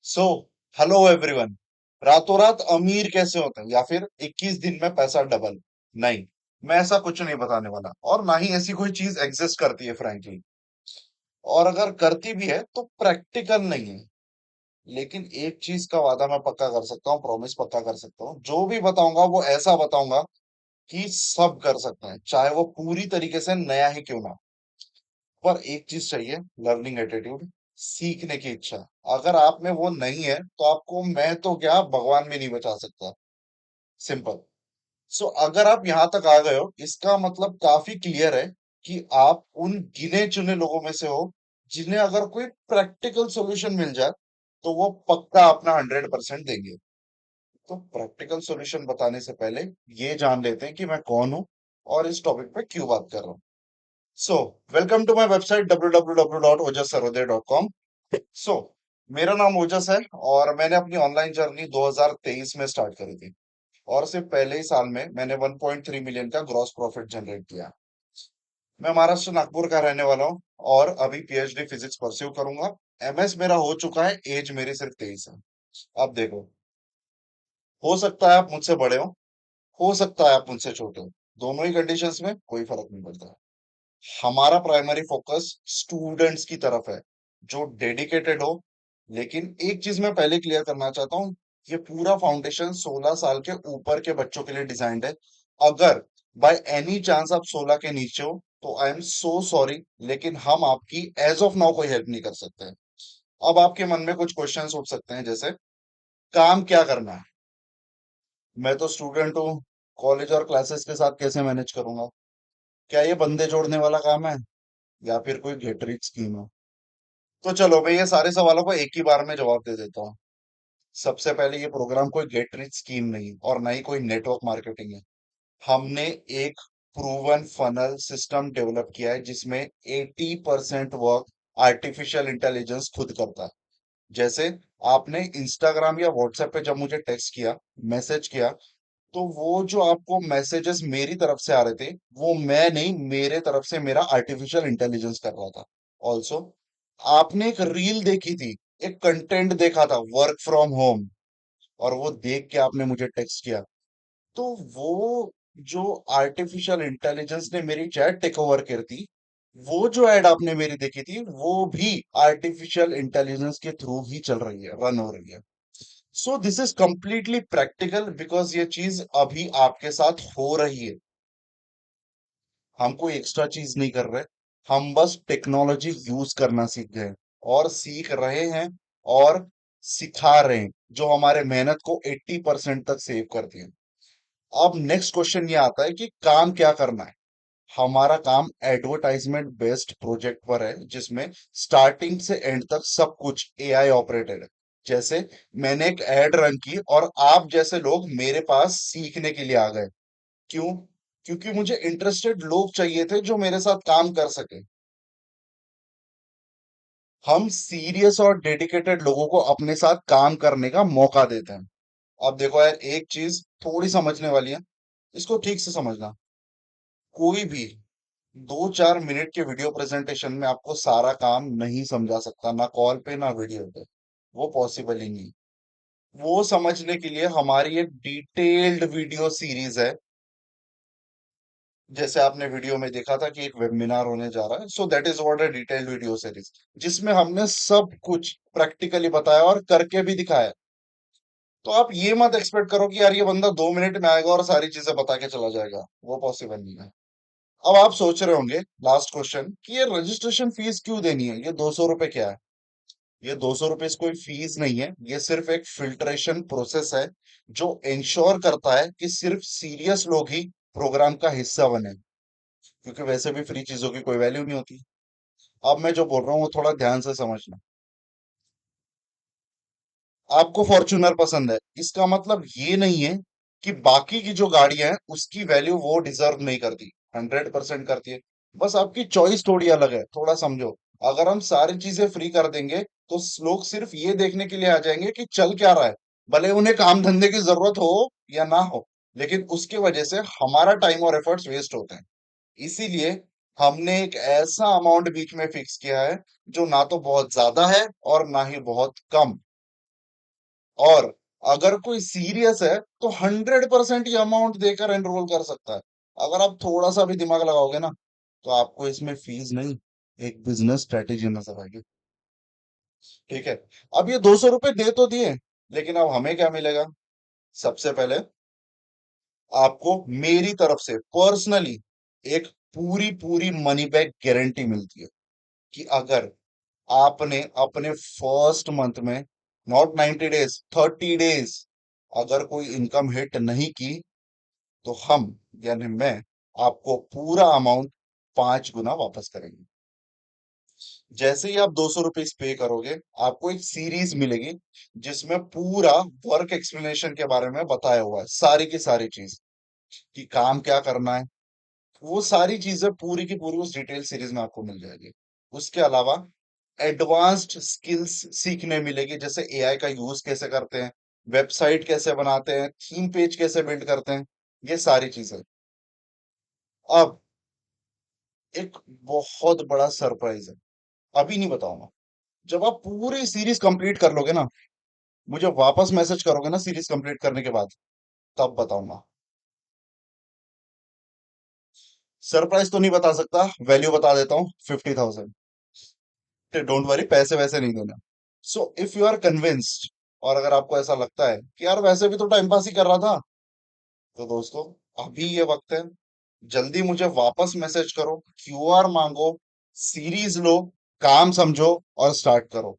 So hello everyone. रातों रात अमीर कैसे होते हैं या फिर 21 दिन में पैसा डबल? नहीं, मैं ऐसा कुछ नहीं बताने वाला और ना ही ऐसी कोई चीज एग्जिस्ट करती है फ्रैंकली। और अगर करती भी है तो प्रैक्टिकल नहीं है। लेकिन एक चीज का वादा मैं पक्का कर सकता हूँ, प्रॉमिस पक्का कर सकता हूँ, जो भी बताऊंगा वो ऐसा बताऊंगा कि सब कर सकते हैं, चाहे वो पूरी तरीके से नया ही क्यों ना। पर एक चीज चाहिए, लर्निंग एटीट्यूड, सीखने की इच्छा। अगर आप में वो नहीं है तो आपको मैं तो क्या, भगवान भी नहीं बचा सकता। सिंपल। सो अगर आप यहां तक आ गए हो, इसका मतलब काफी क्लियर है कि आप उन गिने चुने लोगों में से हो जिन्हें अगर कोई प्रैक्टिकल सॉल्यूशन मिल जाए तो वो पक्का अपना 100% देंगे। तो प्रैक्टिकल सॉल्यूशन बताने से पहले ये जान लेते हैं कि मैं कौन हूं और इस टॉपिक पे क्यों बात कर रहा हूँ। So welcome to my website www.ojasarodey.com। So मेरा नाम ओजस है और मैंने अपनी ऑनलाइन जर्नी 2023 में स्टार्ट करी थी। और सिर्फ पहले ही साल में मैंने 1.3 मिलियन का ग्रॉस प्रॉफिट जनरेट किया। मैं महाराष्ट्र नागपुर का रहने वाला हूँ और अभी पीएचडी फिजिक्स परस्यू करूंगा। एमएस मेरा हो चुका है, एज मेरी सिर्फ 23 है। अब देखो, हो सकता है आप मुझसे बड़े हो सकता है आप मुझसे छोटे हो। दोनों ही कंडीशंस में कोई फर्क नहीं पड़ता। हमारा प्राइमरी फोकस स्टूडेंट्स की तरफ है, जो डेडिकेटेड हो। लेकिन एक चीज मैं पहले क्लियर करना चाहता हूँ, ये पूरा फाउंडेशन 16 साल के ऊपर के बच्चों के लिए डिजाइंड है। अगर बाय एनी चांस आप 16 के नीचे हो तो आई एम सो सॉरी, लेकिन हम आपकी एज ऑफ नाउ कोई हेल्प नहीं कर सकते हैं। अब आपके मन में कुछ क्वेश्चंस उठ सकते हैं, जैसे काम क्या करना है? मैं तो स्टूडेंट हूँ, कॉलेज और क्लासेस के साथ कैसे मैनेज करूंगा? क्या ये बंदे जोड़ने वाला काम है या फिर कोई गेट रिच स्कीम है? तो चलो मैं ये सारे सवालों को एक ही बार में जवाब दे देता हूँ। सबसे पहले, ये प्रोग्राम कोई गेट रिच स्कीम नहीं और ना ही कोई नेटवर्क मार्केटिंग है। हमने एक प्रूवन फनल सिस्टम डेवलप किया है जिसमें 80% वर्क आर्टिफिशियल इंटेलिजेंस खुद करता है। जैसे आपने इंस्टाग्राम या व्हाट्सएप पे जब मुझे टेक्स्ट किया, मैसेज किया, तो वो जो आपको मैसेजेस मेरी तरफ से आ रहे थे, वो मैं नहीं, मेरे तरफ से मेरा आर्टिफिशियल इंटेलिजेंस कर रहा था। ऑल्सो आपने एक रील देखी थी, एक कंटेंट देखा था वर्क फ्रॉम होम, और वो देख के आपने मुझे टेक्स्ट किया। तो वो जो आर्टिफिशियल इंटेलिजेंस ने मेरी चैट टेक ओवर कर दी, वो जो एड आपने मेरी देखी थी, वो भी आर्टिफिशियल इंटेलिजेंस के थ्रू ही चल रही है, रन हो रही है। So this is completely practical because ये चीज अभी आपके साथ हो रही है। हम कोई एक्स्ट्रा चीज नहीं कर रहे, हम बस टेक्नोलॉजी यूज करना सीख गए और सीख रहे हैं और सिखा रहे हैं, जो हमारे मेहनत को 80% तक सेव करती है। अब नेक्स्ट क्वेश्चन ये आता है कि काम क्या करना है। हमारा काम एडवर्टाइजमेंट बेस्ड प्रोजेक्ट पर है, जिसमें स्टार्टिंग से एंड तक सब कुछ एआई ऑपरेटेड है। जैसे मैंने एक एड रन की और आप जैसे लोग मेरे पास सीखने के लिए आ गए। क्यों? क्योंकि मुझे इंटरेस्टेड लोग चाहिए थे जो मेरे साथ काम कर सके। हम सीरियस और डेडिकेटेड लोगों को अपने साथ काम करने का मौका देते हैं। अब देखो यार, एक चीज थोड़ी समझने वाली है, इसको ठीक से समझना। कोई भी 2-4 मिनट के वीडियो प्रेजेंटेशन में आपको सारा काम नहीं समझा सकता, ना कॉल पे ना वीडियो पे। वो पॉसिबल ही नहीं। वो समझने के लिए हमारी एक डिटेल्ड वीडियो सीरीज है। जैसे आपने वीडियो में देखा था कि एक वेबिनार होने जा रहा है, so that is what a detailed video series, जिसमें हमने सब कुछ प्रैक्टिकली बताया और करके भी दिखाया। तो आप ये मत एक्सपेक्ट करो कि यार ये बंदा 2 मिनट में आएगा और सारी चीजें बता के चला जाएगा, वो पॉसिबल नहीं है। अब आप सोच रहे होंगे, लास्ट क्वेश्चन, कि ये रजिस्ट्रेशन फीस क्यों देनी है, ये 200 रुपए क्या है? ये 200 रुपए कोई फीस नहीं है, ये सिर्फ एक फिल्ट्रेशन प्रोसेस है जो इंश्योर करता है कि सिर्फ सीरियस लोग ही प्रोग्राम का हिस्सा बने, क्योंकि वैसे भी फ्री चीजों की कोई वैल्यू नहीं होती। अब मैं जो बोल रहा हूँ वो थोड़ा ध्यान से समझना। आपको फॉर्च्यूनर पसंद है, इसका मतलब ये नहीं है कि बाकी की जो गाड़ियां हैं उसकी वैल्यू वो डिजर्व नहीं करती। 100% करती है। बस आपकी चॉइस थोड़ी अलग है, थोड़ा समझो। अगर हम सारी चीजें फ्री कर देंगे तो लोग सिर्फ ये देखने के लिए आ जाएंगे कि चल क्या रहा है, भले उन्हें काम धंधे की जरूरत हो या ना हो। लेकिन उसकी वजह से हमारा टाइम और एफर्ट्स वेस्ट होते हैं। इसीलिए हमने एक ऐसा अमाउंट बीच में फिक्स किया है जो ना तो बहुत ज्यादा है और ना ही बहुत कम। और अगर कोई सीरियस है तो 100% ये अमाउंट देकर एनरोल कर सकता है। अगर आप थोड़ा सा भी दिमाग लगाओगे ना, तो आपको इसमें फीस नहीं, एक बिजनेस स्ट्रेटेजी नजर आएगी। ठीक है। अब ये 200 रुपए दे तो दिए, लेकिन अब हमें क्या मिलेगा? सबसे पहले आपको मेरी तरफ से पर्सनली एक पूरी पूरी मनी बैक गारंटी मिलती है कि अगर आपने अपने फर्स्ट मंथ में, नॉट 90 डेज, 30 डेज, अगर कोई इनकम हिट नहीं की, तो हम, यानी मैं, आपको पूरा अमाउंट 5 गुना वापस करेंगे। जैसे ही आप 200 रुपीज पे करोगे, आपको एक सीरीज मिलेगी जिसमें पूरा वर्क एक्सप्लेनेशन के बारे में बताया हुआ है, सारी की सारी चीज, कि काम क्या करना है। वो सारी चीजें पूरी की पूरी उस डिटेल सीरीज में आपको मिल जाएगी। उसके अलावा एडवांस्ड स्किल्स सीखने मिलेगी, जैसे एआई का यूज कैसे करते हैं, वेबसाइट कैसे बनाते हैं, थीम पेज कैसे बिल्ड करते हैं, ये सारी चीजें। अब एक बहुत बड़ा सरप्राइज है, अभी नहीं बताऊंगा। जब आप पूरी सीरीज कंप्लीट कर लोगे ना, मुझे वापस मैसेज करोगे ना सीरीज कंप्लीट करने के बाद, तब बताऊंगा। सरप्राइज तो नहीं बता सकता, वैल्यू बता देता हूँ, 50,000। डोंट वरी, पैसे वैसे नहीं देना। So if you are convinced, और अगर आपको ऐसा लगता है कि यार वैसे भी तो टाइम पास ही कर रहा था, तो दोस्तों, अभी ये वक्त है, जल्दी मुझे वापस मैसेज करो, क्यूआर मांगो, सीरीज लो, काम समझो और स्टार्ट करो।